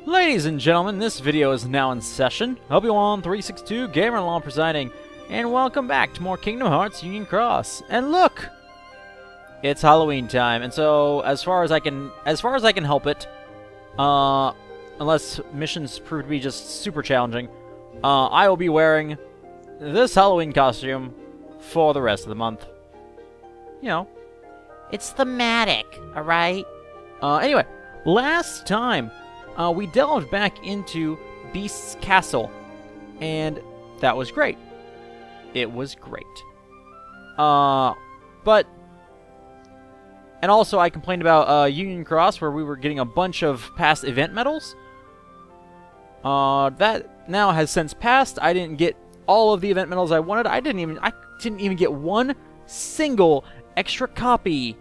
Ladies and gentlemen, this video is now in session. Obi-Wan362 Gamer Law presiding, and welcome back to more Kingdom Hearts Union Cross. And look, it's Halloween time, and so as far as I can help it, unless missions prove to be just super challenging, I will be wearing this Halloween costume for the rest of the month. You know, it's thematic, all right. Anyway, last time. We delved back into Beast's Castle, and that was great. It was great. And also I complained about Union Cross, where we were getting a bunch of past event medals. That now has since passed. I didn't get all of the event medals I wanted. I didn't even get one single extra copy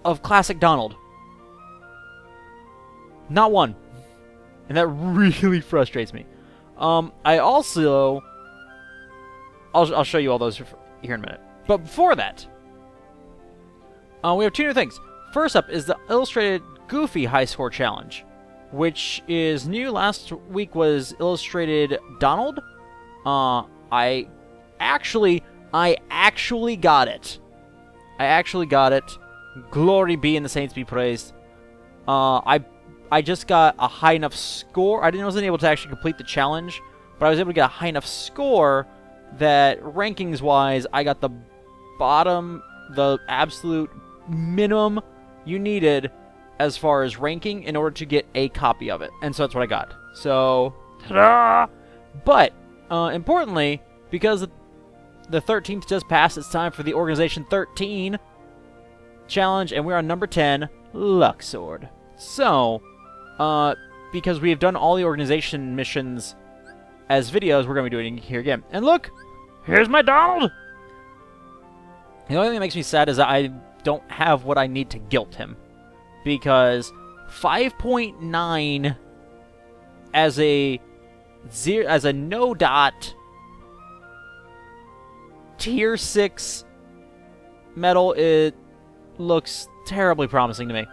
of Classic Donald. Not one. And that really frustrates me. I also... I'll show you all those here in a minute. But before that, we have two new things. First up is the Illustrated Goofy High Score Challenge, which is new. Last week was Illustrated Donald. I actually got it. I actually got it. Glory be and the saints be praised. I just got a high enough score. I wasn't able to actually complete the challenge, but I was able to get a high enough score that rankings-wise, I got the absolute minimum you needed as far as ranking in order to get a copy of it. And so that's what I got. So, ta-da! But, importantly, because the 13th just passed, it's time for the Organization 13 challenge, and we're on number 10, Luxord. So... because we have done all the organization missions as videos, we're going to be doing it here again. And look! Here's my Donald! The only thing that makes me sad is that I don't have what I need to guilt him. Because 5.9 as a no-dot Tier 6 medal, it looks terribly promising to me.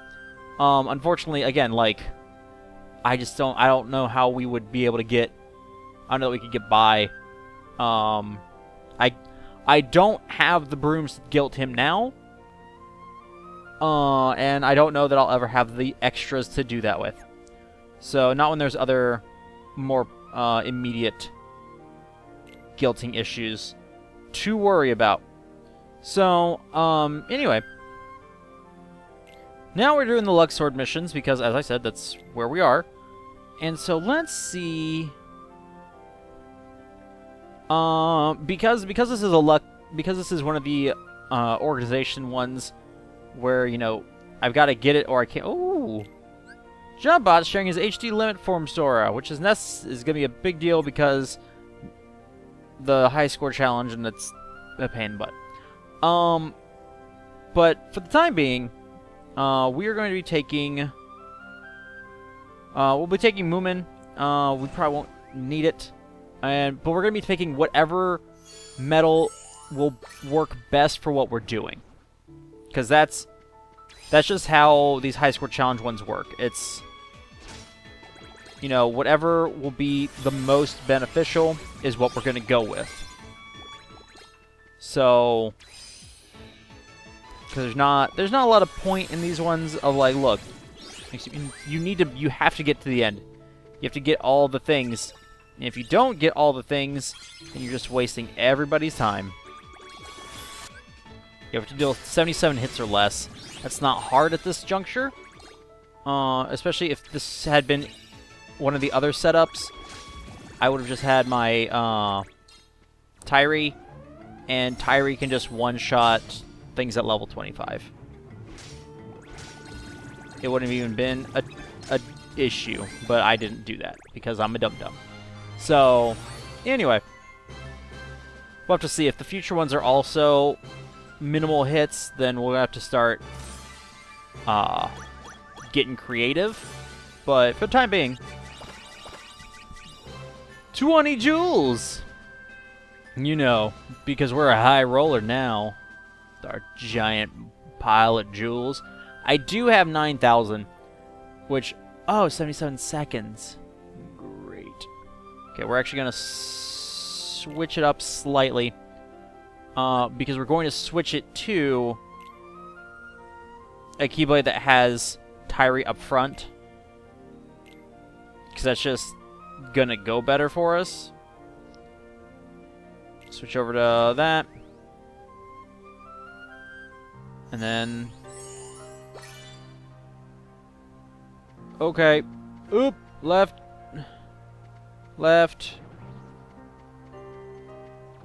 Unfortunately, again, like... I don't know how we would be able to get... I don't know that we could get by. I don't have the brooms to guilt him now. And I don't know that I'll ever have the extras to do that with. So, not when there's other more immediate guilting issues to worry about. So, anyway... Now we're doing the Luxord missions, because, as I said, that's where we are. And so let's see... because this is one of the organization ones where, you know, I've got to get it or I can't... Ooh! Jobbot's sharing his HD limit form Sora, which is going to be a big deal because the high score challenge, and it's a pain in the butt. But for the time being... we are going to be taking... we'll be taking Moomin. We probably won't need it. But we're going to be taking whatever medal will work best for what we're doing. Because that's just how these high score challenge ones work. It's... You know, whatever will be the most beneficial is what we're going to go with. So... Because there's not a lot of point in these ones of like, look, you have to get to the end. You have to get all the things. And if you don't get all the things, then you're just wasting everybody's time. You have to deal with 77 hits or less. That's not hard at this juncture. Especially if this had been one of the other setups. I would have just had my Tyree, and Tyree can just one-shot things at level 25. It wouldn't have even been a issue, but I didn't do that because I'm a dum-dum. So, anyway, we'll have to see if the future ones are also minimal hits. Then we'll have to start getting creative. But for the time being, 20 jewels. You know, because we're a high roller now. Our giant pile of jewels. I do have 9,000, which Oh, 77 seconds. Great. Okay, we're actually going to switch it up slightly. Because we're going to switch it to a Keyblade that has Tyree up front. Because that's just going to go better for us. Switch over to that. And then... Okay. Oop. Left. Left.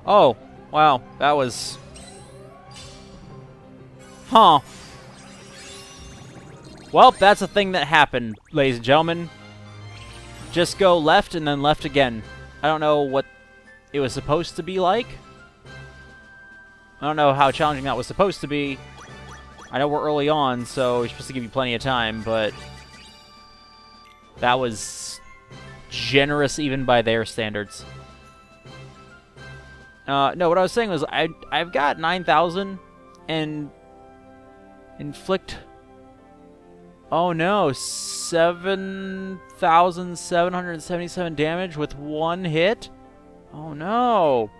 Oh. Wow. That was... Huh. Well, that's a thing that happened, ladies and gentlemen. Just go left and then left again. I don't know what it was supposed to be like. I don't know how challenging that was supposed to be. I know we're early on, so we're supposed to give you plenty of time, but... That was generous even by their standards. No, what I was saying was I've got 9,000 and inflict... Oh no, 7,777 damage with one hit? Oh no.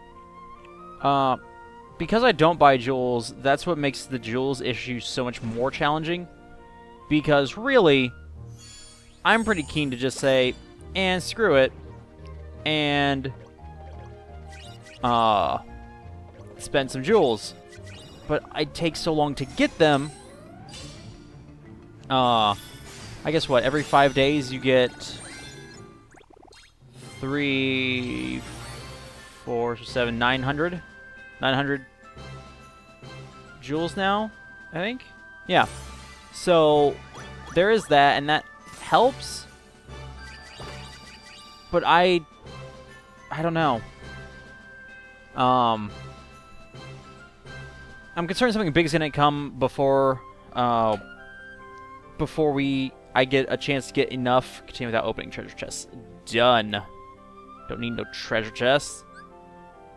Because I don't buy jewels, that's what makes the jewels issue so much more challenging. Because really... I'm pretty keen to just say, and screw it, and spend some jewels. But I take so long to get them. I guess what, every 5 days you get 3, 4, 7, 900? 900 jewels now, I think? Yeah. So, there is that, and that helps, but I don't know. I'm concerned something big is gonna come before I get a chance to get enough. Continue without opening treasure chests. Done. Don't need no treasure chests.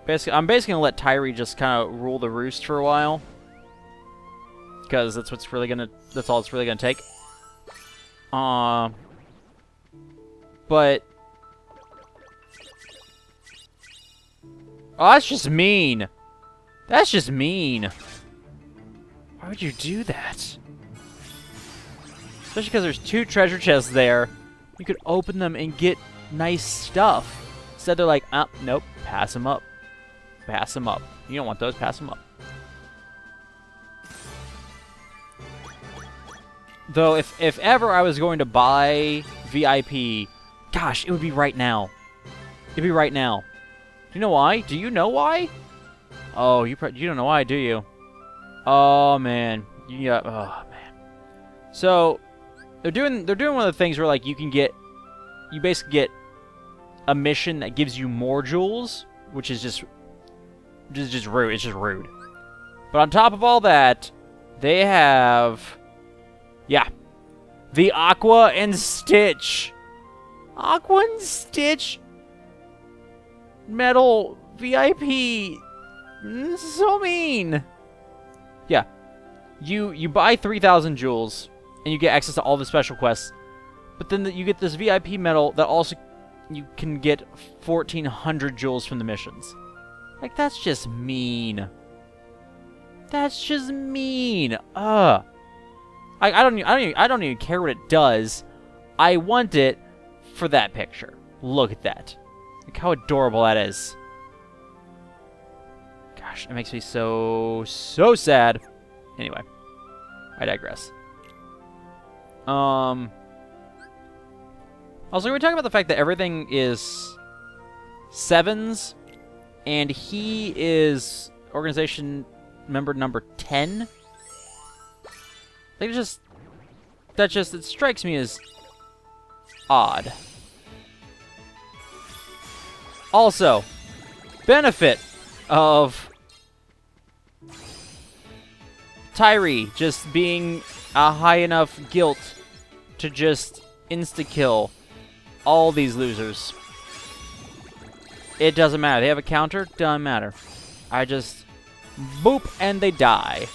I'm basically gonna let Tyree just kind of rule the roost for a while, because that's all it's really gonna take. But... Oh, that's just mean. That's just mean. Why would you do that? Especially because there's 2 treasure chests there. You could open them and get nice stuff. Instead they're like, nope, pass them up. Pass them up. You don't want those, pass them up. Though, if ever I was going to buy VIP, gosh, it would be right now. It'd be right now. Do you know why? Do you know why? Oh, you don't know why, do you? Oh man, oh man. So they're doing one of the things where like you basically get a mission that gives you more jewels, which is just rude. It's just rude. But on top of all that, they have. Yeah. The Aqua and Stitch. Aqua and Stitch. Metal VIP. So mean. Yeah. You buy 3,000 jewels, and you get access to all the special quests. But then you get this VIP medal that also you can get 1,400 jewels from the missions. Like, that's just mean. That's just mean. Ugh. I don't even care what it does. I want it for that picture. Look at that. Look how adorable that is. Gosh, it makes me so sad. Anyway, I digress. Also, we're talking about the fact that everything is 7s, and he is organization member number 10. Like, it strikes me as odd. Also, benefit of Tyree just being a high enough guilt to just insta-kill all these losers. It doesn't matter. They have a counter, doesn't matter. I just boop and they die.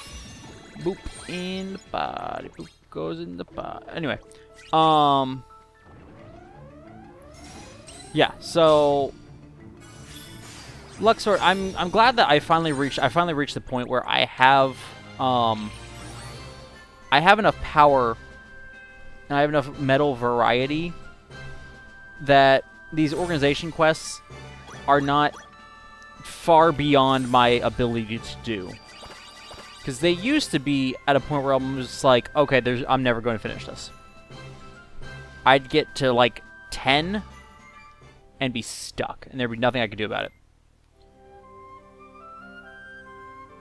Boop in the body. Boop goes in the body. Anyway, Yeah, so Luxord, I'm glad that I finally reached the point where I have enough power and I have enough metal variety that these organization quests are not far beyond my ability to do. Because they used to be at a point where I'm just like, okay, I'm never going to finish this. I'd get to like 10 and be stuck, and there'd be nothing I could do about it.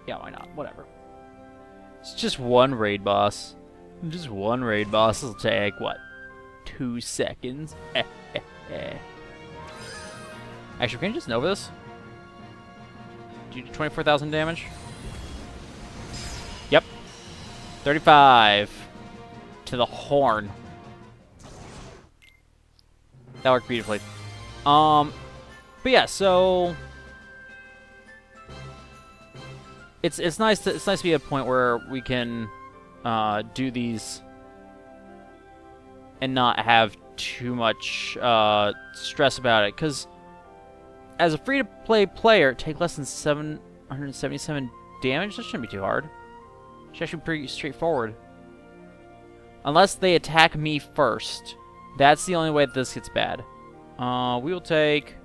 Yeah, why not? Whatever. It's just one raid boss. Just one raid boss will take, what, 2 seconds? Actually, can you just Nova this? Do you do 24,000 damage? Yep. 35 to the horn. That worked beautifully. But yeah, so it's nice to be at a point where we can do these and not have too much stress about it, because as a free-to-play player, take less than 777 damage. That shouldn't be too hard. It should actually be pretty straightforward. Unless they attack me first. That's the only way that this gets bad. We will take...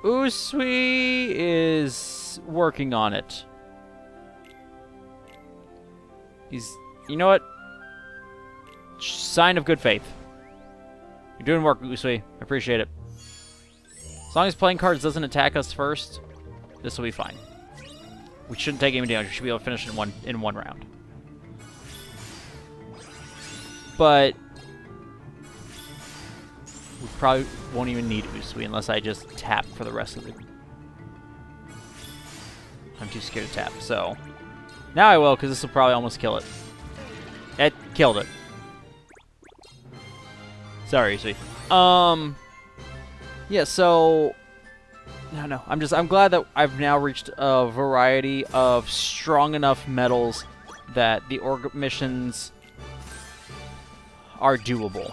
Usui is working on it. He's... You know what? Sign of good faith. You're doing work, Usui. I appreciate it. As long as playing cards doesn't attack us first, this will be fine. We shouldn't take any damage. We should be able to finish in one round. But we probably won't even need Usui unless I just tap for the rest of the... I'm too scared to tap, so... Now I will, because this will probably almost kill it. It killed it. Sorry, Usui. Yeah, so... No. I'm glad that I've now reached a variety of strong enough metals that the org missions are doable.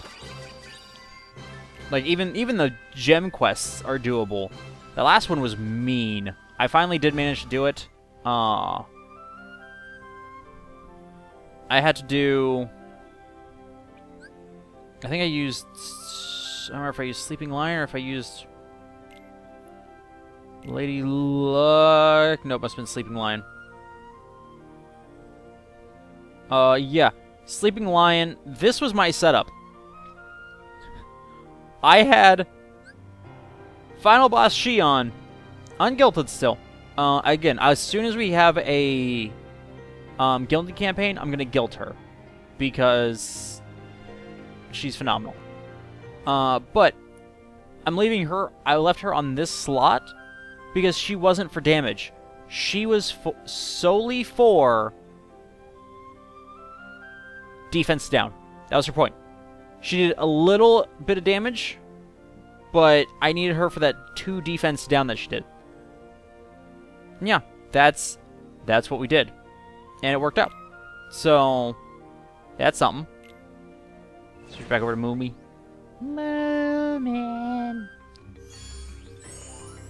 Like, even the gem quests are doable. The last one was mean. I finally did manage to do it. I had to do... I think I used... I don't remember if I used Sleeping Lion or if I used... Lady Luck... Nope, must have been Sleeping Lion. Yeah. Sleeping Lion. This was my setup. I had Final Boss Shion unguilted still. Again, as soon as we have a guilty campaign, I'm gonna guilt her because she's phenomenal. But I'm leaving her. I left her on this slot because she wasn't for damage. She was solely for defense down. That was her point. She did a little bit of damage, but I needed her for that 2 defense down that she did. And yeah, that's what we did. And it worked out. So, that's something. Switch back over to Moomy. Moomin.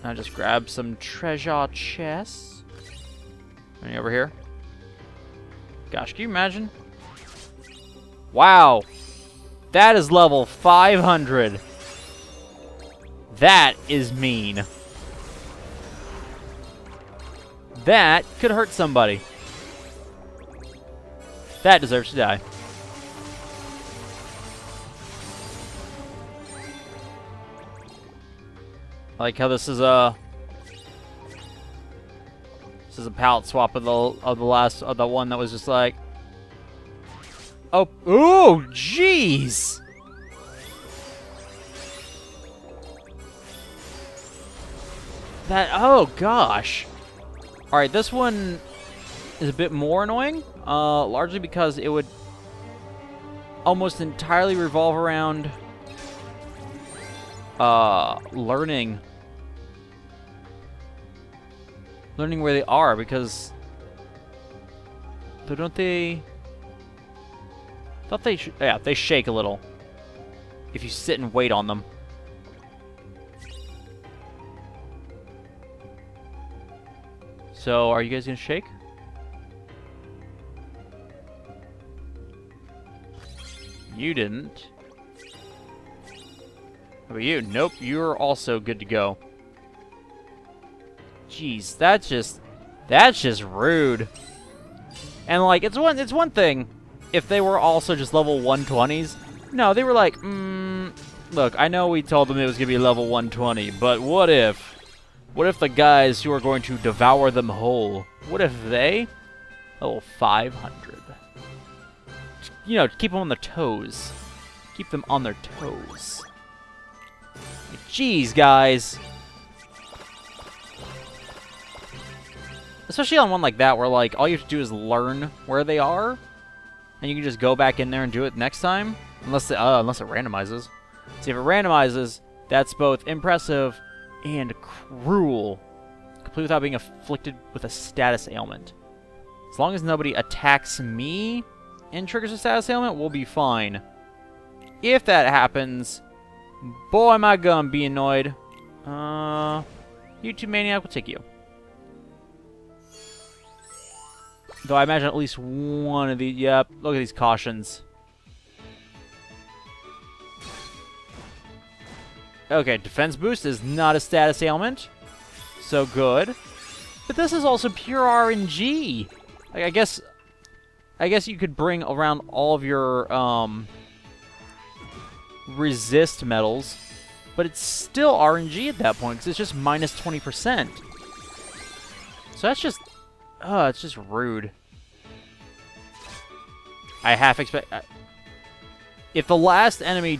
I'll just grab some treasure chests. Any over here? Gosh, can you imagine? Wow. That is level 500. That is mean. That could hurt somebody. That deserves to die. I like how this is a palette swap of the one that was just like, oh, ooh, jeez. That, oh gosh. All right, this one is a bit more annoying, largely because it would almost entirely revolve around learning where they are, because don't they? Thought they yeah, they shake a little. if you sit and wait on them. So, are you guys gonna shake? You didn't. How about you? Nope, you're also good to go. Jeez, that's just rude. And like, it's one thing if they were also just level 120s. No, they were like, look, I know we told them it was gonna be level 120, but what if the guys who are going to devour them whole, what if they level 500? You know, keep them on their toes. Keep them on their toes. Jeez, guys. Especially on one like that, where like all you have to do is learn where they are, and you can just go back in there and do it next time, unless it randomizes. See, if it randomizes, that's both impressive and cruel, completely without being afflicted with a status ailment. As long as nobody attacks me and triggers a status ailment, we'll be fine. If that happens, boy, am I gonna be annoyed. YouTube Maniac will take you. Though I imagine at least one of these... Yep, look at these cautions. Okay, defense boost is not a status ailment. So good. But this is also pure RNG. Like, I guess you could bring around all of your resist medals, but it's still RNG at that point because it's just minus 20%. So that's just... it's just rude. I half expect... if the last enemy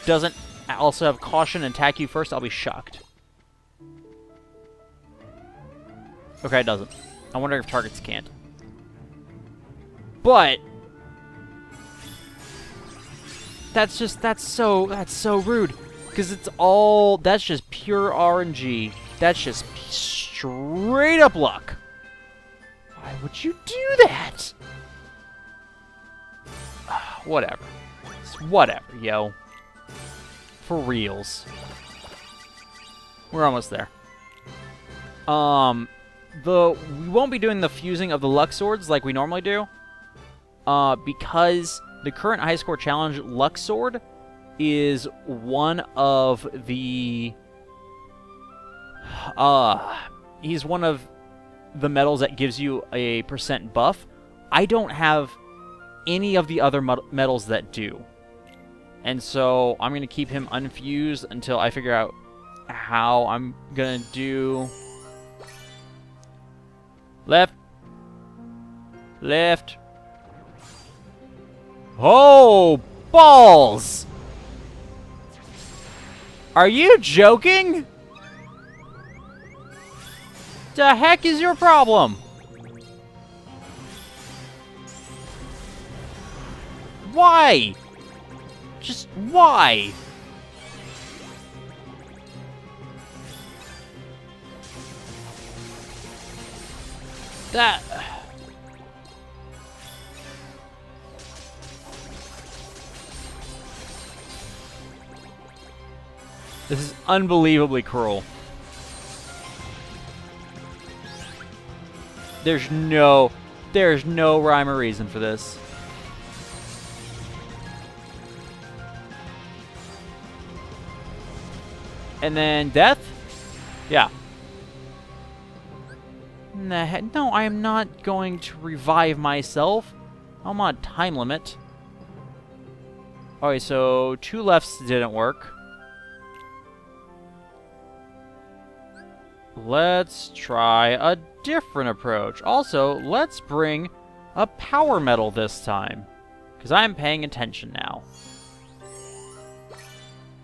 doesn't also have caution and attack you first, I'll be shocked. Okay, it doesn't. I wonder if targets can't. But... that's so rude. Because it's all... that's just pure RNG. That's just straight up luck. Why would you do that? Whatever. Whatever, yo. For reals. We're almost there. We won't be doing the fusing of the Luxords like we normally do. Because the current high score challenge, Luxord, is one of the... he's one of the medals that gives you a % buff. I don't have any of the other medals that do. And so I'm going to keep him unfused until I figure out how I'm going to do... left. Left. Oh, balls! Are you joking? The heck is your problem? Why? Just why? That... this is unbelievably cruel. There's no rhyme or reason for this. And then death? Yeah. No, I am not going to revive myself. I'm on a time limit. Alright, so 2 lefts didn't work. Let's try a different approach. Also, let's bring a power medal this time, because I'm paying attention now.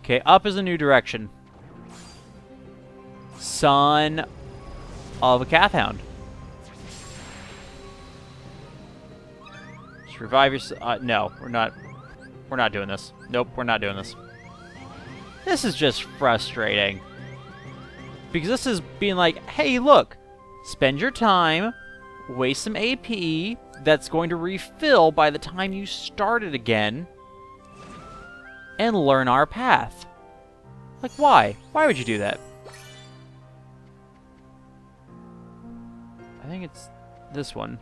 Okay, up is a new direction. Son of a Cathound. Just revive your... no, we're not doing this. Nope, we're not doing this. This is just frustrating. Because this is being like, hey, look, spend your time, waste some AP that's going to refill by the time you start it again, and learn our path. Like, why? Why would you do that? I think it's this one.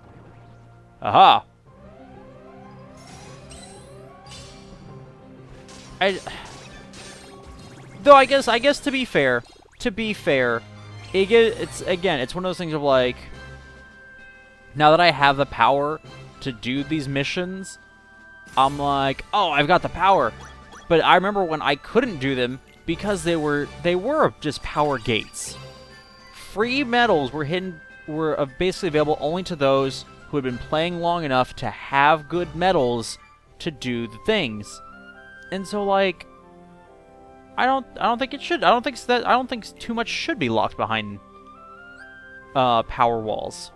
Aha! Though I guess to be fair, it's one of those things of like, now that I have the power to do these missions, I'm like, oh, I've got the power. But I remember when I couldn't do them because they were just power gates. Free medals were basically available only to those who had been playing long enough to have good medals to do the things. And so, like, I don't think it should. I don't think too much should be locked behind power walls.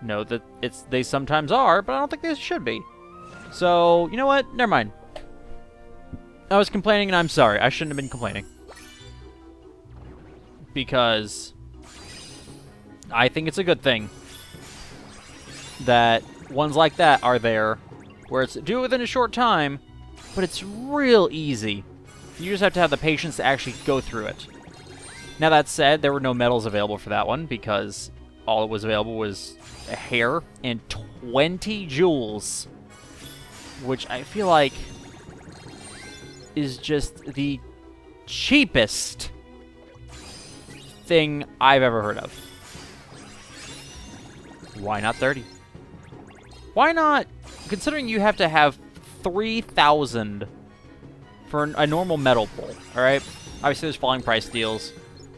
No, that they sometimes are, but I don't think they should be. So, you know what? Never mind. I was complaining, and I'm sorry. I shouldn't have been complaining. Because I think it's a good thing that ones like that are there, where it's do it within a short time, but it's real easy. You just have to have the patience to actually go through it. Now, that said, there were no medals available for that one, because all that was available was a hair and 20 jewels, which I feel like is just the cheapest thing I've ever heard of. Why not 30? Why not, considering you have to have 3,000 for a normal medal pull, alright? Obviously there's falling price deals.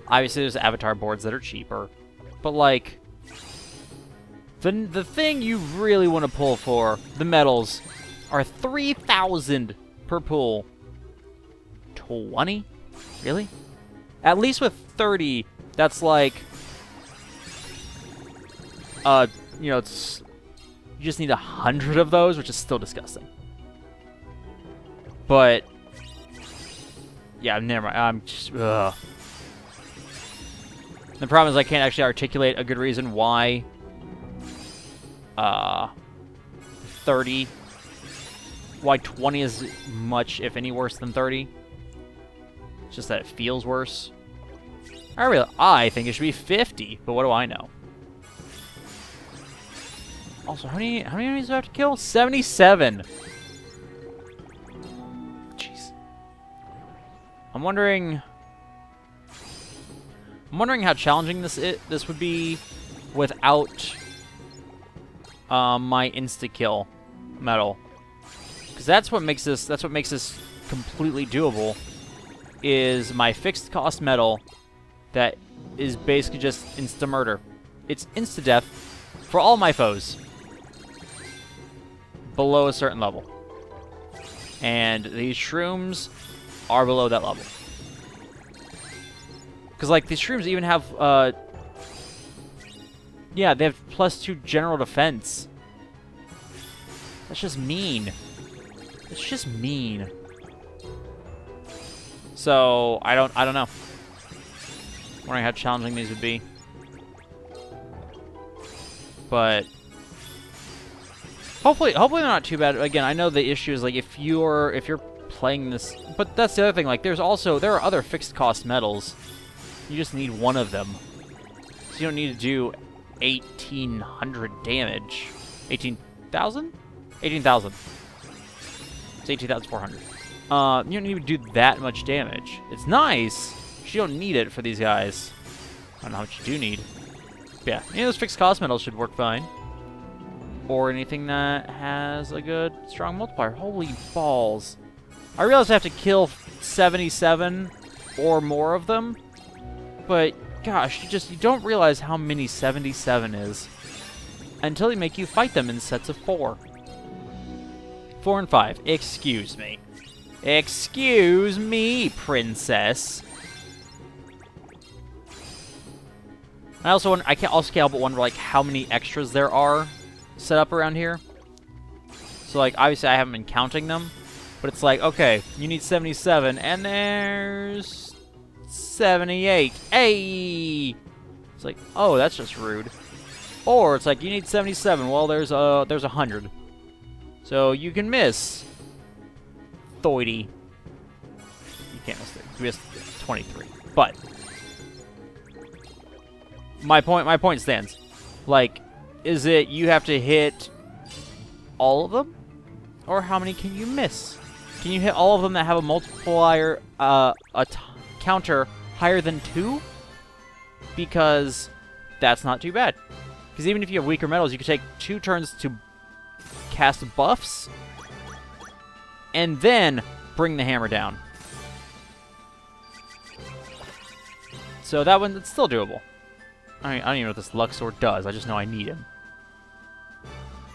Obviously there's avatar boards that are cheaper. But like, the thing you really want to pull for, the medals, are 3,000 per pull. 20? Really? At least with 30, that's like, you know, it's, you just need 100 of those, which is still disgusting. But, yeah, never mind. I'm just, ugh. The problem is I can't actually articulate a good reason why 30, why 20 is much, if any, worse than 30. It's just that it feels worse. I think it should be 50, but what do I know? Also, how many enemies do I have to kill? 77! Jeez. I'm wondering how challenging this would be without my insta-kill medal. Because that's what makes this completely doable, is my fixed cost medal that is basically just insta-murder. It's insta-death for all my foes below a certain level. And these shrooms are below that level. Because, like, these shrooms even have, yeah, they have +2 general defense. That's just mean. It's just mean. So, I don't know. I'm wondering how challenging these would be. But hopefully they're not too bad. Again, I know the issue is, like, if you're playing this, but that's the other thing, like, there are other fixed cost medals. You just need one of them. So you don't need to do 1,800 damage. 18,000? 18,000. It's 18,400. You don't need to do that much damage. It's nice, but you don't need it for these guys. I don't know how much you do need. But yeah, any of those fixed cost medals should work fine. Or anything that has a good, strong multiplier. Holy balls. I realize I have to kill 77 or more of them. But, gosh, you don't realize how many 77 is until they make you fight them in sets of 4. 4 and 5. Excuse me. Excuse me, princess. I also can't help but wonder, like, how many extras there are set up around here. So, like, obviously I haven't been counting them, but it's like, okay, you need 77, and there's 78. Hey! It's like, oh, that's just rude. Or it's like, you need 77. Well, there's 100. So you can miss 30. You can't miss 30. We missed 23. But my point stands. Like, is it you have to hit all of them? Or how many can you miss? Can you hit all of them that have a multiplier, counter higher than 2? Because that's not too bad. Because even if you have weaker metals, you could take 2 turns to cast buffs and then bring the hammer down. So that one, it's still doable. I don't even know what this Luxord does. I just know I need him.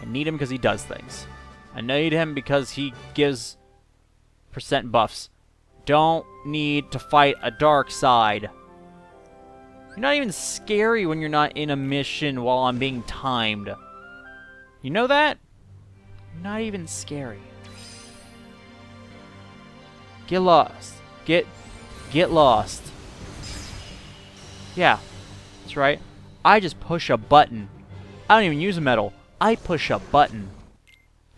I need him because he does things. I need him because he gives % buffs. Don't need to fight a dark side. You're not even scary when you're not in a mission while I'm being timed. You know that? You're not even scary. Get lost. Get lost. Yeah, that's right. I just push a button. I don't even use a medal. I push a button.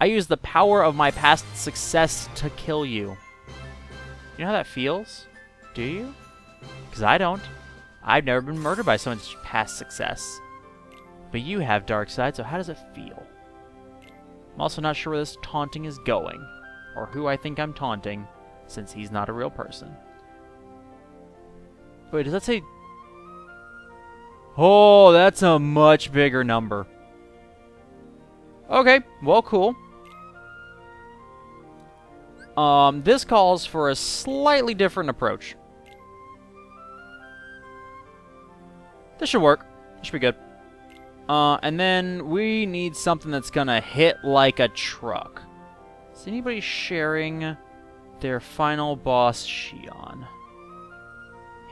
I use the power of my past success to kill you. You know how that feels? Do you? Because I don't. I've never been murdered by someone's past success. But you have dark side, so how does it feel? I'm also not sure where this taunting is going, or who I think I'm taunting, since he's not a real person. Wait, does that say... Oh, that's a much bigger number. Okay, well, cool. This calls for a slightly different approach. This should work. This should be good. And then we need something that's gonna hit like a truck. Is anybody sharing their final boss Shion?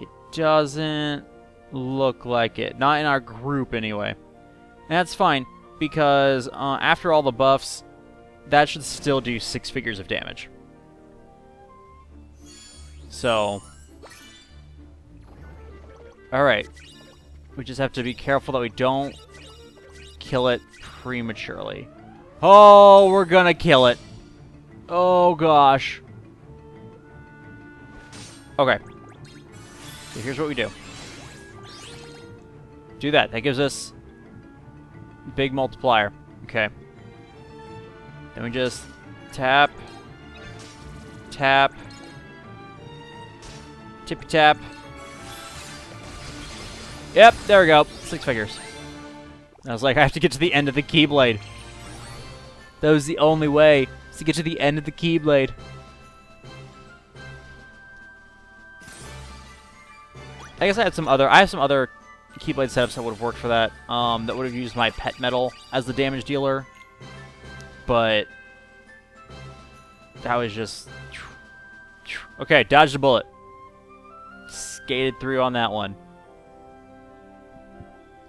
It doesn't look like it. Not in our group, anyway. And that's fine, because after all the buffs, that should still do 6 figures of damage. So... Alright. We just have to be careful that we don't kill it prematurely. Oh, we're gonna kill it. Oh, gosh. Okay. So here's what we do. Do that. That gives us big multiplier. Okay. Then we just tap, tap, tippy tap. Yep, there we go. 6 figures. I was like, I have to get to the end of the Keyblade. That was the only way, is to get to the end of the Keyblade. I guess I have some other Keyblade setups that would have worked for that. That would have used my pet metal as the damage dealer. But that was just... Okay, dodged a bullet. Skated through on that one.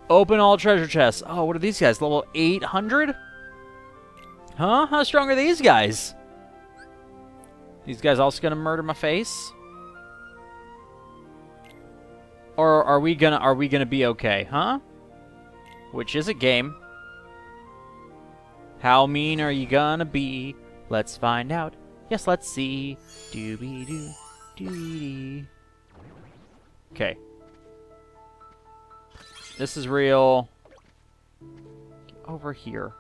Open all treasure chests. Oh, what are these guys? Level 800? Huh? How strong are these guys? These guys also gonna murder my face? Or are we gonna be okay, huh? Which is a game. How mean are you gonna be? Let's find out. Yes, let's see. Doobie-doo, doobie-dee. Okay. This is real. Over here.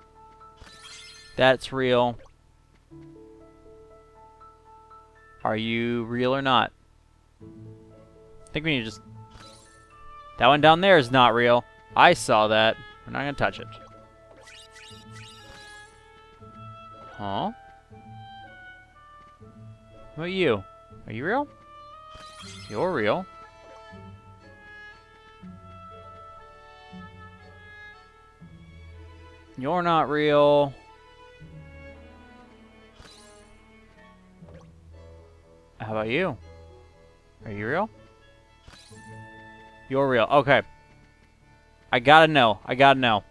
That's real. Are you real or not? I think we need to just... That one down there is not real. I saw that. We're not going to touch it. Huh? What about you? Are you real? You're real. You're not real. How about you? Are you real? You're real. Okay. I gotta know. I gotta know.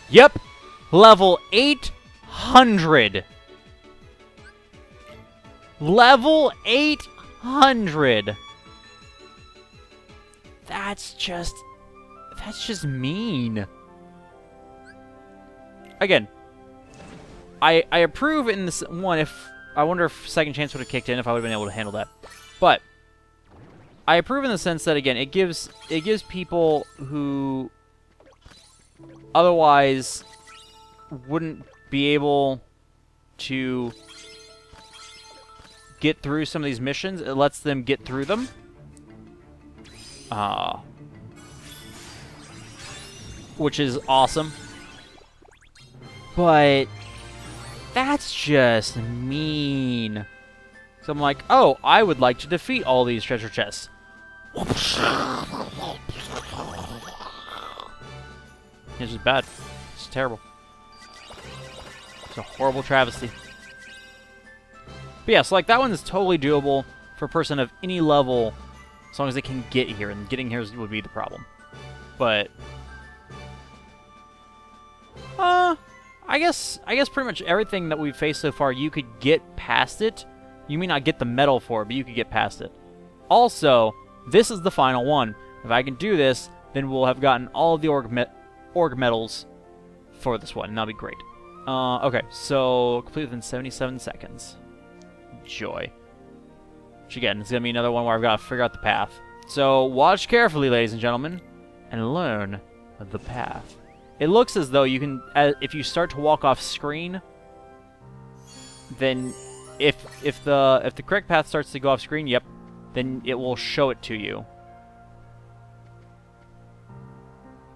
Yep. Level 800. Level 800. That's just mean. Again, I approve in this one. If I wonder if second chance would have kicked in if I would have been able to handle that, but I approve in the sense that again it gives people who otherwise wouldn't be able to get through some of these missions. It lets them get through them. Which is awesome. But that's just mean. So I'm like, oh, I would like to defeat all these treasure chests. It's just bad. It's terrible. It's a horrible travesty. But yeah, so like that one is totally doable for a person of any level as long as they can get here, and getting here would be the problem. But I guess pretty much everything that we've faced so far, you could get past it. You may not get the medal for it, but you could get past it. Also, this is the final one. If I can do this, then we'll have gotten all of the org medals for this one, and that'll be great. Okay, so complete within 77 seconds. Joy. Which again, it's going to be another one where I've got to figure out the path. So watch carefully, ladies and gentlemen, and learn the path. It looks as though you can, if you start to walk off screen, then if the correct path starts to go off screen, yep, then it will show it to you.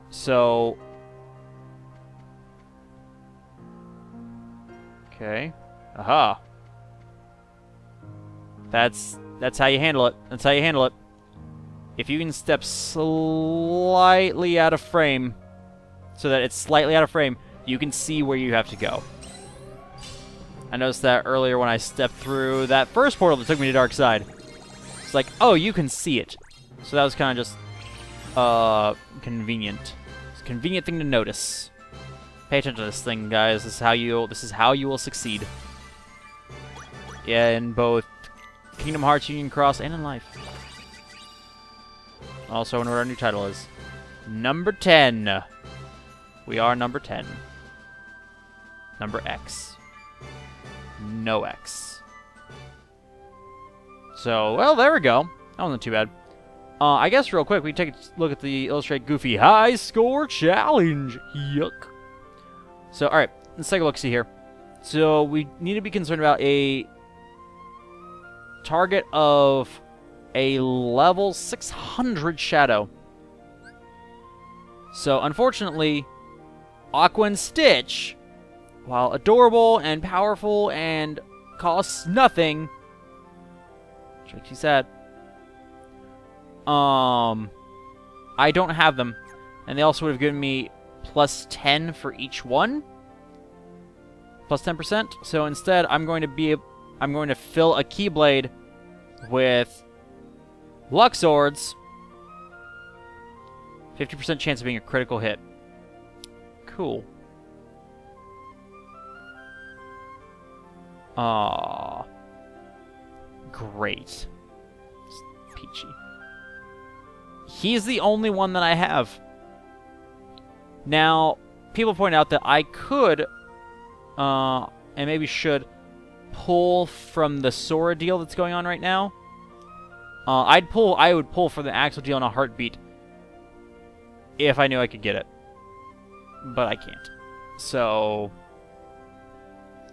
So, okay, aha. That's how you handle it. That's how you handle it. If you can step slightly out of frame, so that it's slightly out of frame, you can see where you have to go. I noticed that earlier when I stepped through that first portal that took me to Dark Side. It's like, oh, you can see it. So that was kind of just convenient. It's a convenient thing to notice. Pay attention to this thing, guys. This is how you will succeed. Yeah, in both Kingdom Hearts Union Cross and in life. Also, I wonder what our new title is. Number 10. We are number 10. Number X. No X. So, well, there we go. That wasn't too bad. I guess real quick, we take a look at the Illustrate Goofy High Score Challenge. Yuck. So, alright, let's take a look, see here. So, we need to be concerned about a target of a level 600 Shadow. So, unfortunately, Aqua and Stitch, while adorable and powerful and costs nothing, which makes you sad, I don't have them. And they also would have given me plus 10 for each one. Plus 10%. So instead, I'm going to fill a Keyblade with Luxords. 50% chance of being a critical hit. Cool. Aww. Great. Peachy. He's the only one that I have. Now, people point out that I could, and maybe should, pull from the Sora deal that's going on right now. I would pull for the Axel deal in a heartbeat if I knew I could get it. But I can't. So,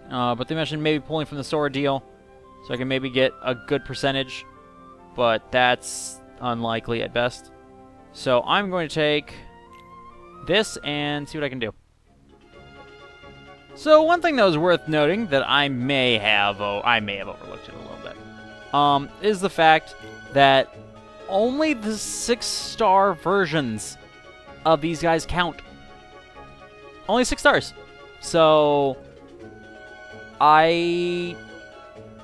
but they mentioned maybe pulling from the Sora deal, so I can maybe get a good percentage, but that's unlikely at best. So I'm going to take this and see what I can do. So one thing that was worth noting that I may have overlooked it a little bit, is the fact that only the 6-star versions of these guys count. Only 6 stars. So I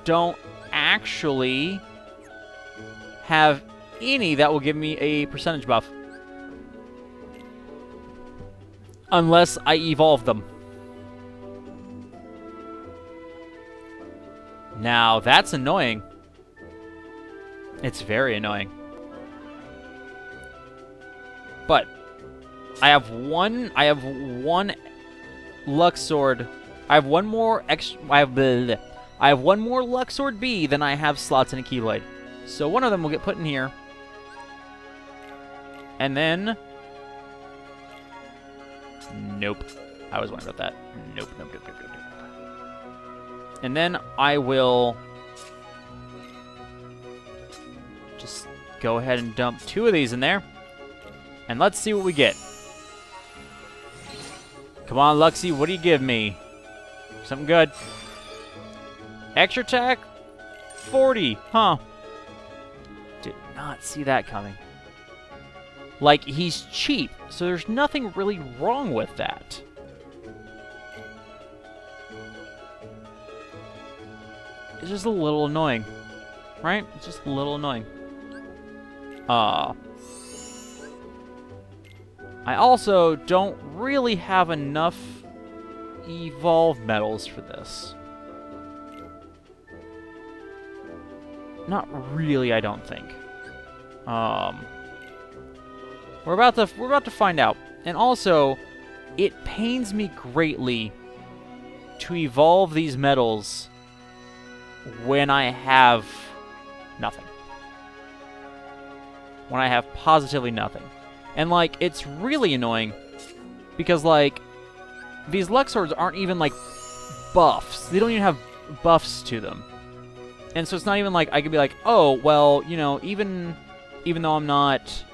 don't actually have any that will give me a percentage buff. Unless I evolve them. Now, that's annoying. It's very annoying. But I have one Luxord I have one more I have one more Luxord B than I have slots in a Keyblade. So one of them will get put in here. And then... Nope. I was wondering about that. Nope. And then I will... just go ahead and dump 2 of these in there. And let's see what we get. Come on, Luxie, what do you give me? Something good. Extra attack? 40, huh? Did not see that coming. Like, he's cheap, so there's nothing really wrong with that. It's just a little annoying. Right? It's just a little annoying. I also don't really have enough evolve medals for this. Not really, I don't think. We're about to find out. And also, it pains me greatly to evolve these medals when I have nothing. When I have positively nothing. And, like, it's really annoying because, like, these Luxords aren't even, like, buffs. They don't even have buffs to them. And so it's not even like I could be like, oh, well, you know, even though I'm not,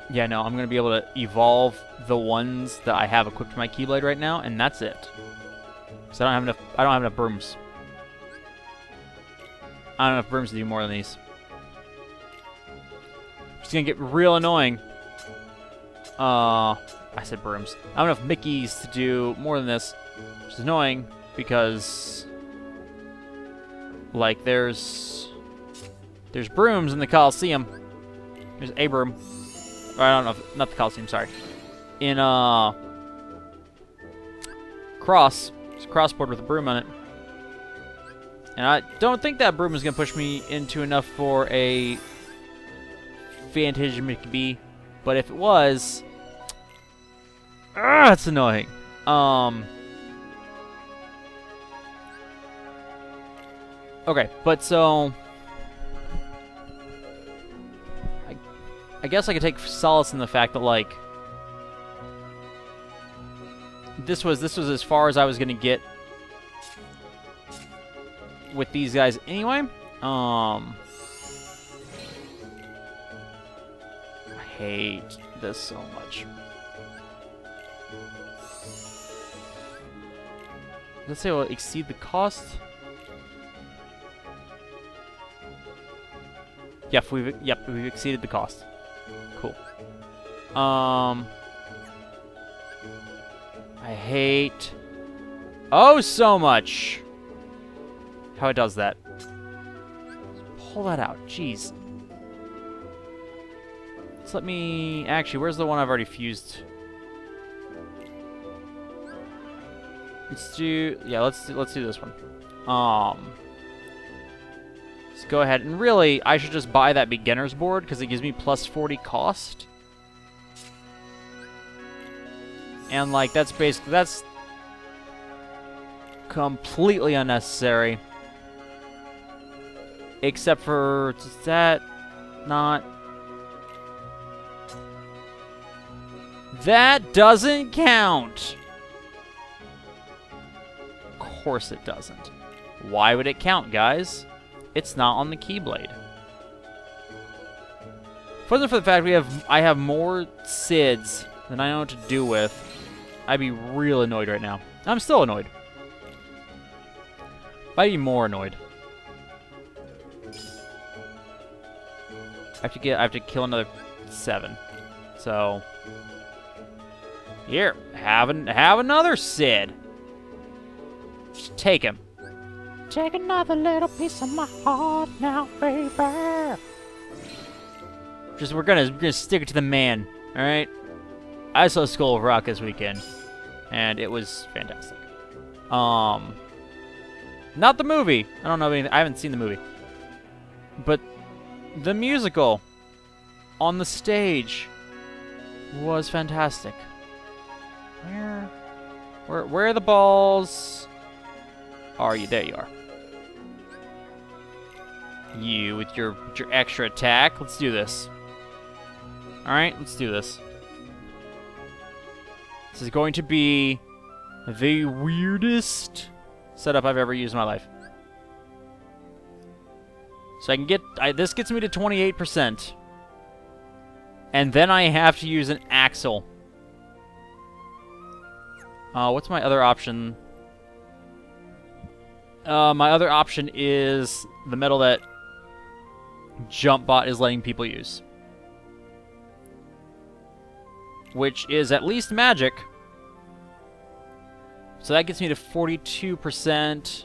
yeah, no, I'm going to be able to evolve the ones that I have equipped to my Keyblade right now, and that's it. Because I don't have enough brooms. I don't have enough brooms to do more than these. It's going to get real annoying. I said brooms. I don't have enough Mickeys to do more than this, which is annoying because, like, there's brooms in the Coliseum. There's a broom. Or I don't know, not the Coliseum, sorry. In, Cross. There's a crossboard with a broom on it. And I don't think that broom is going to push me into enough for a Vantage McBee. But if it was... it's annoying. Okay, but so... I guess I could take solace in the fact that, like... This was as far as I was going to get with these guys anyway. I hate this so much. Let's say it will exceed the cost. Yep, we've exceeded the cost. Cool. I hate so much how it does that. Pull that out, jeez. Let's let me... Actually, where's the one I've already fused? Let's do... Yeah, let's do this one. Let's go ahead. And really, I should just buy that beginner's board because it gives me plus 40 cost. And, like, that's basically... That's completely unnecessary. Except for... Does that not... That doesn't count! Of course it doesn't. Why would it count, guys? It's not on the Keyblade. If it wasn't for the fact I have more SIDS than I know what to do with, I'd be real annoyed right now. I'm still annoyed. I'd be more annoyed. I have to kill another 7. So here, have another Sid. Just take him. Take another little piece of my heart now, baby. We're gonna stick it to the man. All right. I saw Skull of Rock this weekend, and it was fantastic. Not the movie. I don't know anything. I haven't seen the movie, but the musical on the stage was fantastic. Where are the balls? Are you? There you are. You with your extra attack. Let's do this. Alright, let's do this. This is going to be the weirdest setup I've ever used in my life. So I can get... this gets me to 28%. And then I have to use an axle. What's my other option? My other option is the metal that JumpBot is letting people use. Which is at least magic. So that gets me to 42%.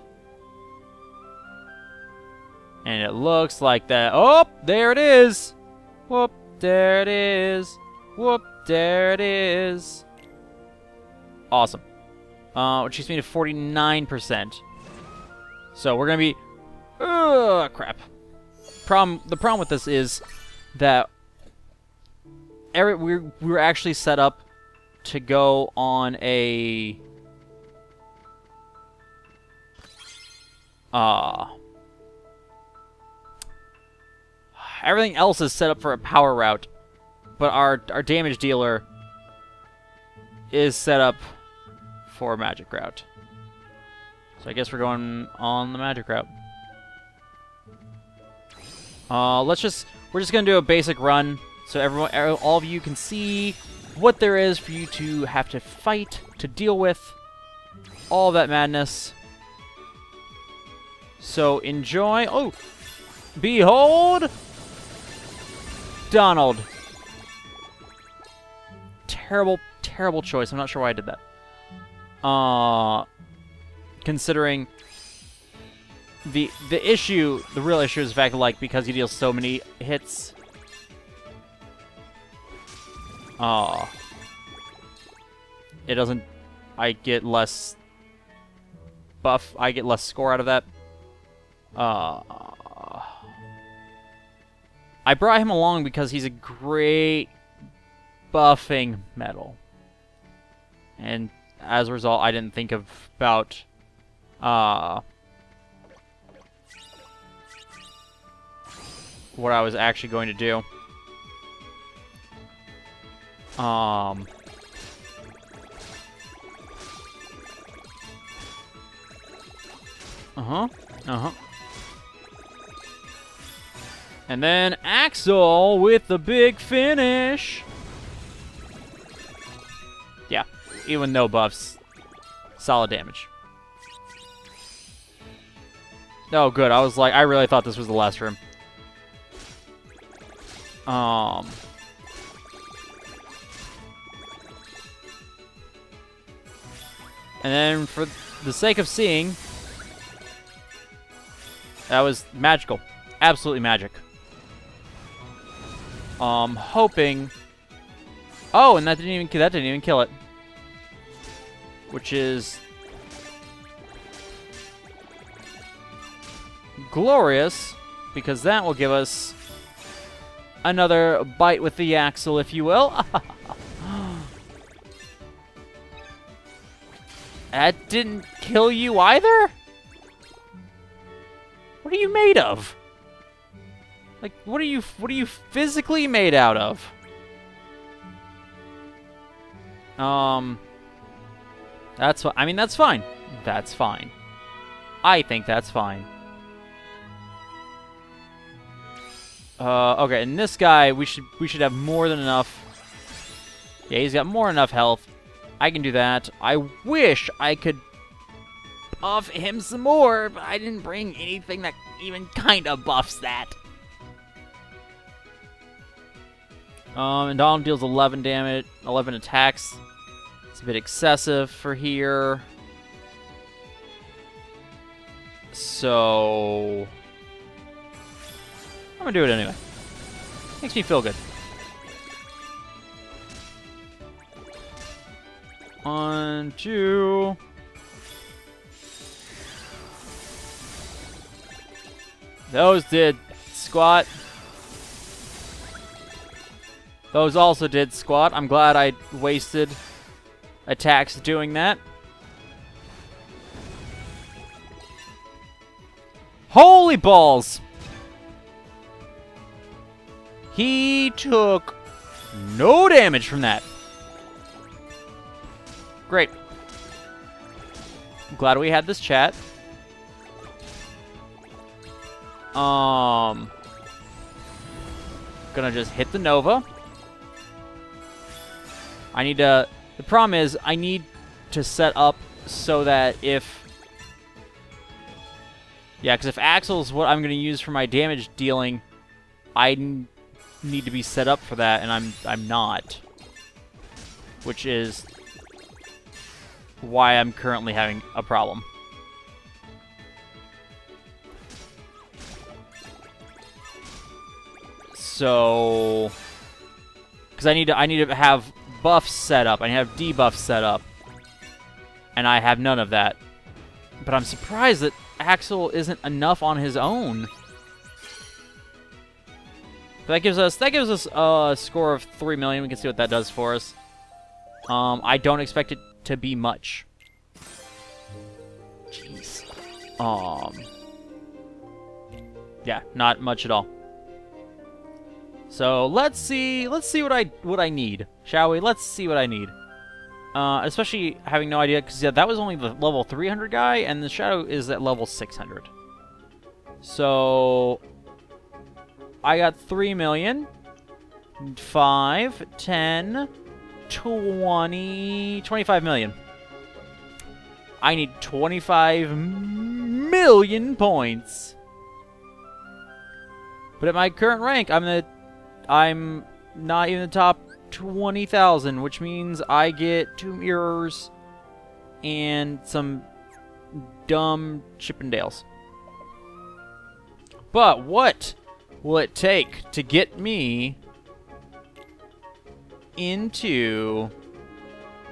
And it looks like that. Oh, there it is. Whoop, there it is. Whoop, there it is. Awesome. Which gets me to 49%. So we're going to be... crap. The problem with this is that we were actually set up to go on a... everything else is set up for a power route, but our damage dealer is set up for a magic route. So I guess we're going on the magic route. We're just gonna do a basic run so all of you can see what there is for you to have to fight, to deal with, all that madness. So enjoy. Oh, behold, Donald. Terrible, terrible choice. I'm not sure why I did that. Considering the real issue is the fact that, like, because he deals so many hits. It doesn't. I get less buff. I get less score out of that. I brought him along because he's a great buffing metal. And as a result, I didn't think about what I was actually going to do. And then Axel with the big finish. Yeah, even no buffs. Solid damage. Oh, good. I was like, I really thought this was the last room. And then for the sake of seeing, that was magical. Absolutely magic. Hoping. Oh, and that didn't even kill it. Which is glorious, because that will give us another bite with the axle, if you will. That didn't kill you either? What are you made of? Like, what are you physically made out of? That's I mean, that's fine. That's fine. I think that's fine. Okay, and this guy, we should have more than enough. Yeah, he's got more than enough health. I can do that. I wish I could buff him some more, but I didn't bring anything that even kind of buffs that. And Donald deals 11 damage, 11 attacks. It's a bit excessive for here. So I'm gonna do it anyway. Makes me feel good. 1, 2. Those did squat. Those also did squat. I'm glad I wasted attacks doing that. Holy balls! He took no damage from that. Great. I'm glad we had this chat. Gonna just hit the Nova. I need to... The problem is, I need to set up so that if... Yeah, because if Axel's what I'm going to use for my damage dealing, I need to be set up for that, and I'm not. Which is why I'm currently having a problem. So... Because I need to have buffs set up. I need to have debuffs set up. And I have none of that. But I'm surprised that Axel isn't enough on his own. But that gives us a score of 3 million. We can see what that does for us. I don't expect it to be much. Jeez. Yeah, not much at all. So let's see what I need, shall we? Let's see what I need. Especially having no idea, because yeah, that was only the level 300 guy, and the Shadow is at level 600. So I got 3 million, 5, 10, 20, 25 million. I need 25 million points. But at my current rank, I'm not even the top 20,000, which means I get 2 mirrors and some dumb Chippendales. But what will it take to get me into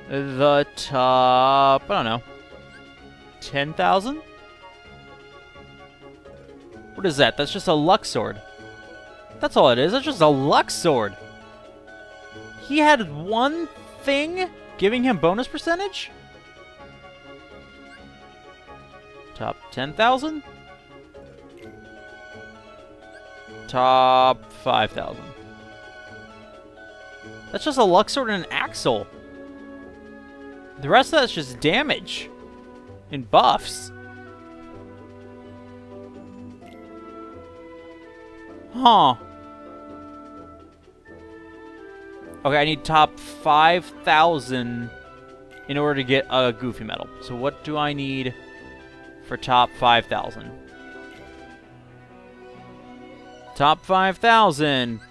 the top, I don't know, 10,000? What is that? That's just a Luxord. That's all it is. That's just a Luxord. He had one thing giving him bonus percentage? Top 10,000? Top 5,000. That's just a Luxord and an Axel. The rest of that's just damage. And buffs. Huh. Okay, I need top 5,000 in order to get a Goofy medal. So what do I need for top 5,000? Top 5,000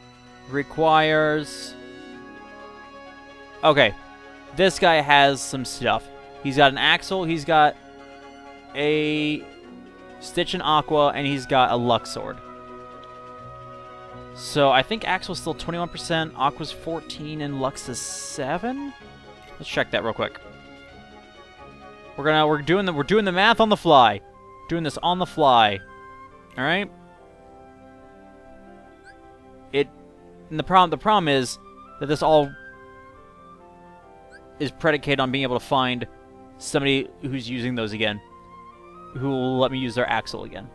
requires... Okay, this guy has some stuff. He's got an Axel, he's got a Stitch and Aqua, and he's got a Luxord. So I think Axel's still 21%, Aqua's 14, and Lux is 7. Let's check that real quick. We're doing the math on the fly. Doing this on the fly. All right. And the problem is that this all is predicated on being able to find somebody who's using those again, who will let me use their Axel again.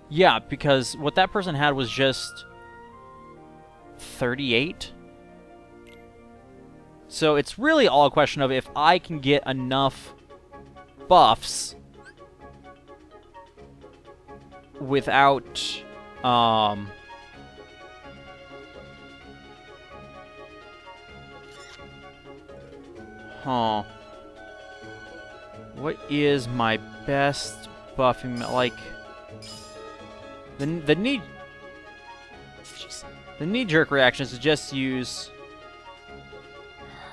Yeah, because what that person had was just 38. So it's really all a question of if I can get enough buffs without what is my best buffing, like... The knee-jerk reaction is to just use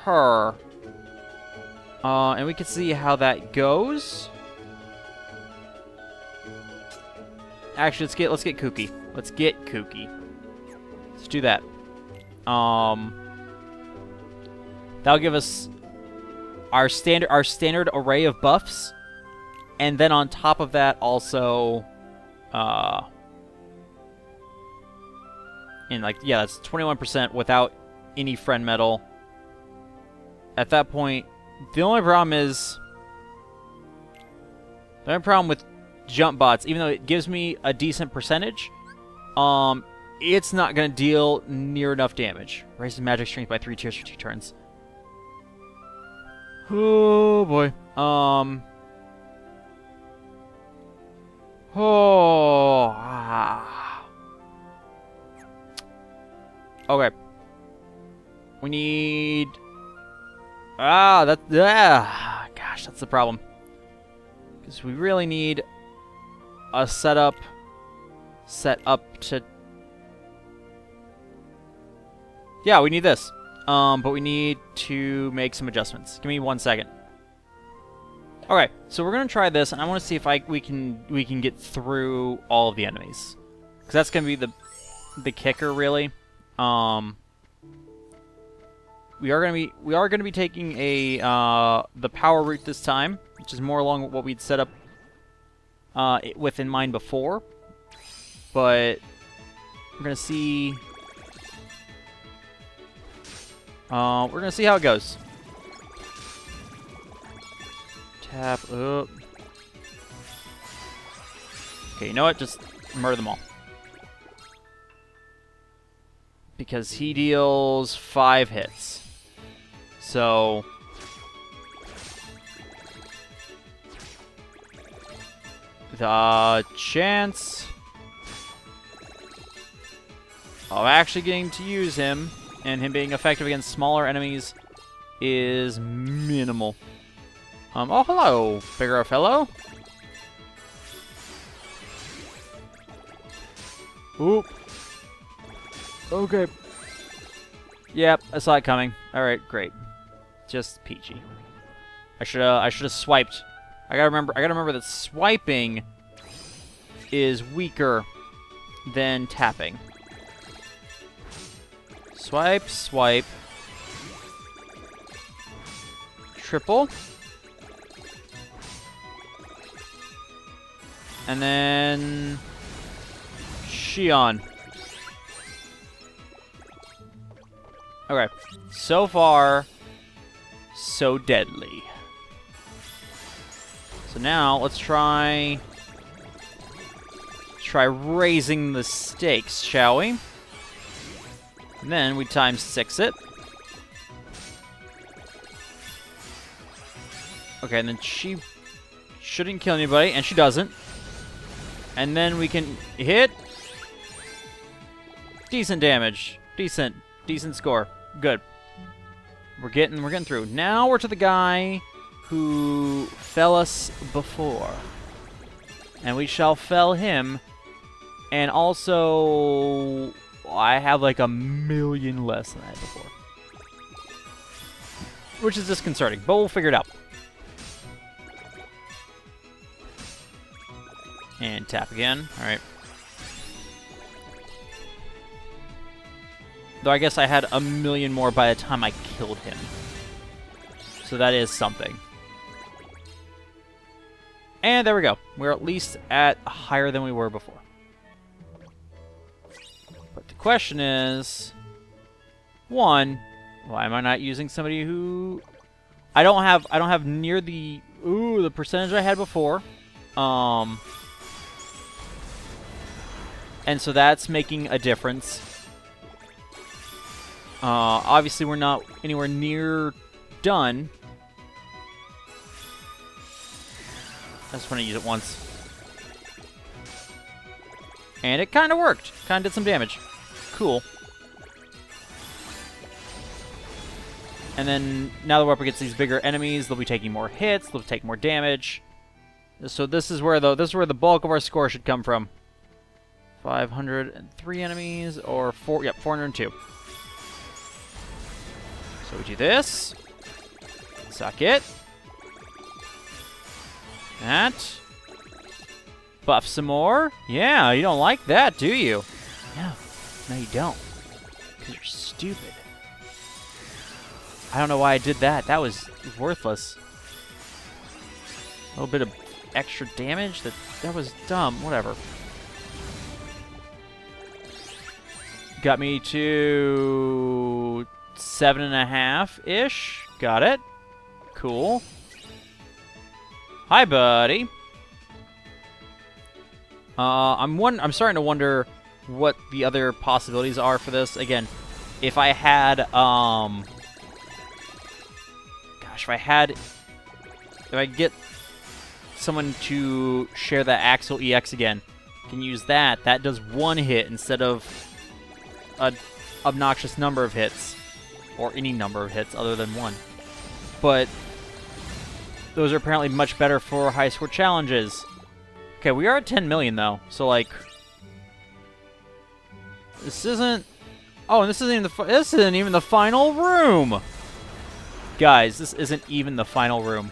her. And we can see how that goes. Actually, let's get kooky. Let's get kooky. Let's do that. That'll give us our standard array of buffs, and then on top of that also and like, yeah, that's 21% without any friend medal. At that point, the only problem is The only problem with jump bots, even though it gives me a decent percentage, it's not going to deal near enough damage. Raises magic strength by 3 tiers for 2 turns. Oh, boy. Okay. We need... gosh, that's the problem. Because we really need a set up to... Yeah, we need this. But we need to make some adjustments. Give me 1 second. Okay, so we're gonna try this, and I want to see if we can get through all of the enemies, because that's gonna be the kicker, really. We are gonna be taking the power route this time, which is more along what we'd set up with in mind before. But we're gonna see. We're gonna see how it goes. Tap up. Okay, you know what? Just murder them all. Because he deals 5 hits. So... the chance of actually getting to use him and him being effective against smaller enemies is minimal. Oh, hello, bigger fellow. Oop. Okay. Yep, I saw it coming. All right, great. Just peachy. I should have swiped. I gotta remember that swiping is weaker than tapping. Swipe, swipe. Triple. And then... Shion. Okay. So far, so deadly. So now, let's try raising the stakes, shall we? And then we times 6 it. Okay, and then she shouldn't kill anybody, and she doesn't. And then we can hit. Decent damage. Decent score. Good. We're getting through. Now we're to the guy who fell us before. And we shall fell him. And also, I have like 1,000,000 less than I had before. Which is disconcerting, but we'll figure it out. And tap again. Alright. Though I guess I had 1,000,000 more by the time I killed him. So that is something. And there we go. We're at least at higher than we were before. But the question is... One, why am I not using somebody who... I don't have near the... Ooh, the percentage I had before. And so that's making a difference. Obviously, we're not anywhere near done. I just want to use it once. And it kind of worked. Kind of did some damage. Cool. And then, now that we're up against these bigger enemies, they'll be taking more hits, they'll take more damage. So this is where the bulk of our score should come from. 503 enemies, or 402. So we do this. Suck it. That. Buff some more. Yeah, you don't like that, do you? No, you don't. Because you're stupid. I don't know why I did that. That was worthless. A little bit of extra damage. That was dumb. Whatever. Got me to 7.5-ish. Got it. Cool. Hi, buddy. I'm starting to wonder what the other possibilities are for this. Again, if I had, if I get someone to share that Axel EX again, can use that. That does 1 hit instead of an obnoxious number of hits, or any number of hits other than 1. But those are apparently much better for high score challenges. Okay, we are at 10 million though, so like, this isn't. Oh, and this isn't even the final room, guys. This isn't even the final room.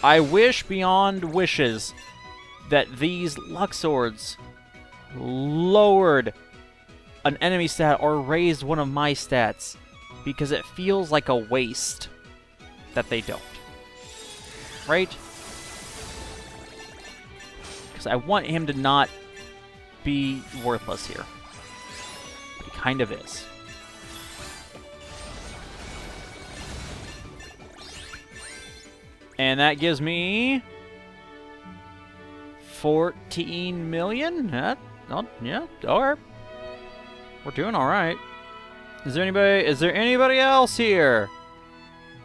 I wish beyond wishes that these Luxords lowered an enemy stat or raised one of my stats, because it feels like a waste that they don't. Right? Because I want him to not be worthless here. But he kind of is. And that gives me 14 million? Yeah, alright. We're doing alright. Is there anybody else here?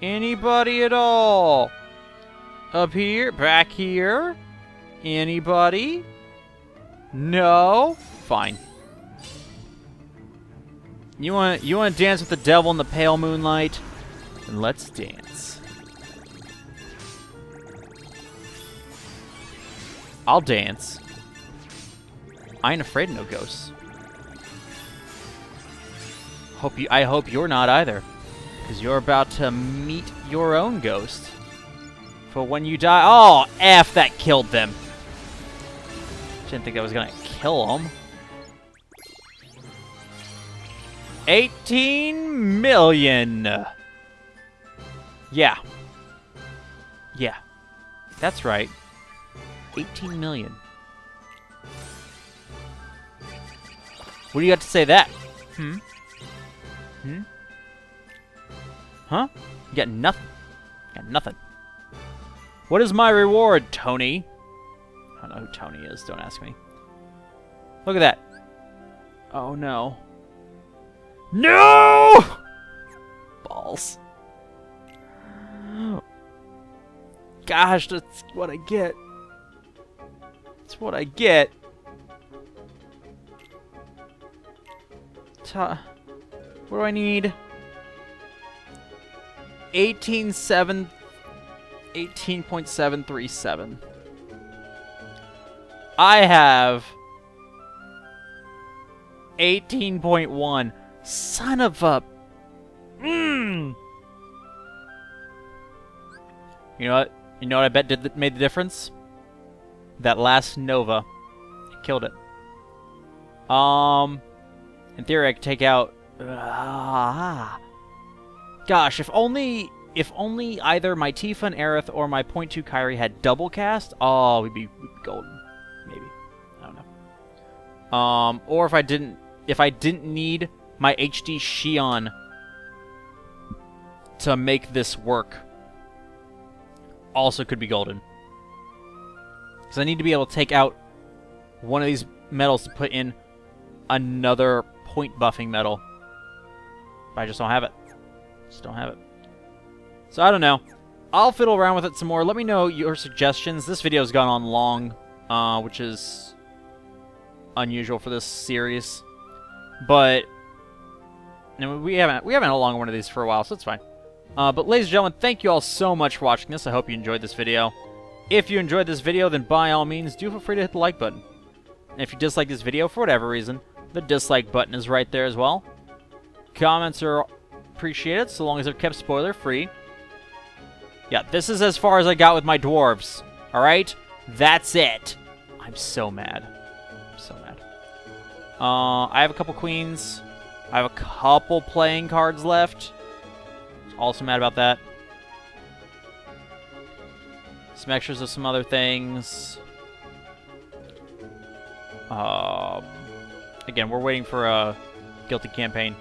Anybody at all? Up here? Back here? Anybody? No? Fine. You want to dance with the devil in the pale moonlight? Then let's dance. I'll dance. I ain't afraid of no ghosts. I hope you're not either, because you're about to meet your own ghost. For when you die, oh, F, that killed them. Didn't think that was gonna kill them. 18 million. Yeah. Yeah. That's right. 18 million. What do you got to say to that? Huh? You got nothing. Got nothing. What is my reward, Tony? I don't know who Tony is. Don't ask me. Look at that. Oh, no. No! Balls. Gosh, that's what I get. That's what I get. What do I need? 18.737. I have 18.1. Son of a... You know what? You know what I bet made the difference? That last Nova. It killed it. In theory, I could take out... Gosh, if only either my Tifa and Aerith or my .2 Kyrie had double cast, oh, we'd be golden. Maybe. I don't know. Or if I didn't need my HD Xion to make this work, also could be golden. Because I need to be able to take out one of these metals to put in another point buffing metal. But I just don't have it. Just don't have it. So I don't know. I'll fiddle around with it some more. Let me know your suggestions. This video's gone on long, which is unusual for this series. But we haven't had a long one of these for a while, so it's fine. But ladies and gentlemen, thank you all so much for watching this. I hope you enjoyed this video. If you enjoyed this video, then by all means, do feel free to hit the like button. And if you dislike this video for whatever reason, the dislike button is right there as well. Comments are appreciated, so long as they're kept spoiler-free. Yeah, this is as far as I got with my dwarves. Alright? That's it. I'm so mad. I'm so mad. I have a couple queens. I have a couple playing cards left. Also mad about that. Some extras of some other things. Again, we're waiting for a guilty campaign.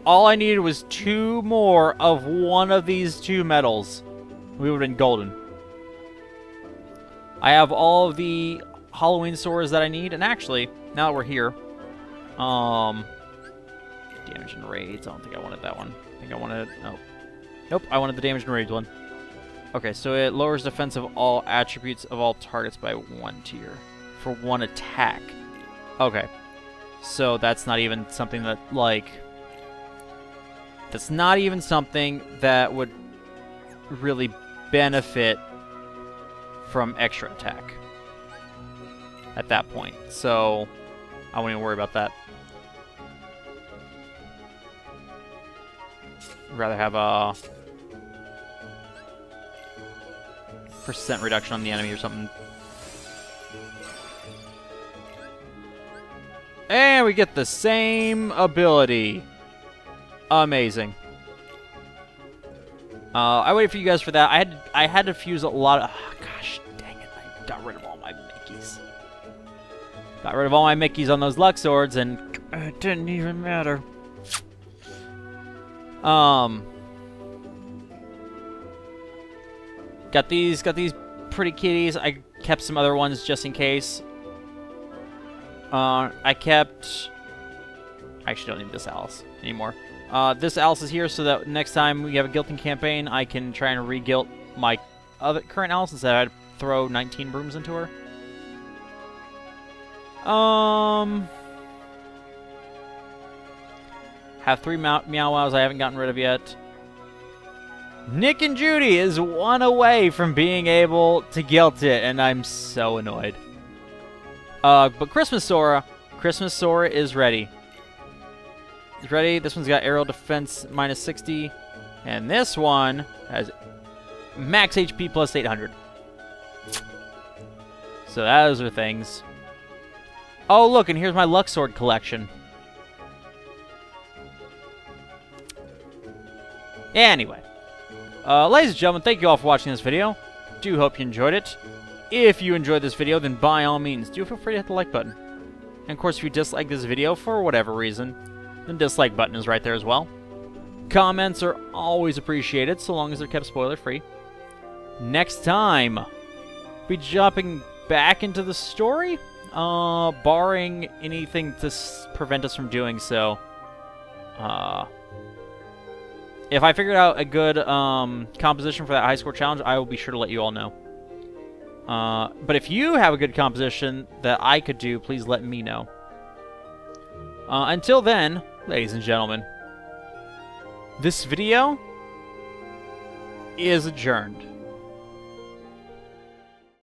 all I needed was 2 more of one of these 2 medals. We would have been golden. I have all of the Halloween swords that I need, and actually, now that we're here, damage and raids. I don't think I wanted that one. I think I wanted, oh. Nope, I wanted the damage and raids one. Okay, so it lowers defense of all attributes of all targets by 1 tier for 1 attack. Okay, so that's not even something that, like, that's not even something that would really benefit from extra attack at that point. So I won't even worry about that. I'd rather have a % reduction on the enemy or something. And we get the same ability. Amazing. I waited for you guys for that. I had to fuse a lot of... Oh, gosh, dang it. I got rid of all my Mickeys. Got rid of all my Mickeys on those Luxords, and it didn't even matter. Got these pretty kitties. I kept some other ones just in case. I kept... I actually don't need this Alice anymore. This Alice is here so that next time we have a guilting campaign, I can try and re-guilt my other current Alice instead of I had to throw 19 brooms into her. Have 3 Meow Wows I haven't gotten rid of yet. Nick and Judy is 1 away from being able to guilt it, and I'm so annoyed. But Christmas Sora is ready. It's ready. This one's got aerial defense minus 60, and this one has max HP plus 800. So those are things. Oh, look, and here's my Luxord collection. Anyway, ladies and gentlemen, thank you all for watching this video. Do hope you enjoyed it. If you enjoyed this video, then by all means, do feel free to hit the like button. And of course, if you dislike this video for whatever reason, the dislike button is right there as well. Comments are always appreciated, so long as they're kept spoiler-free. Next time, be jumping back into the story, barring anything to prevent us from doing so. If I figured out a good composition for that high score challenge, I will be sure to let you all know. But if you have a good composition that I could do, please let me know. Until then, ladies and gentlemen, this video is adjourned.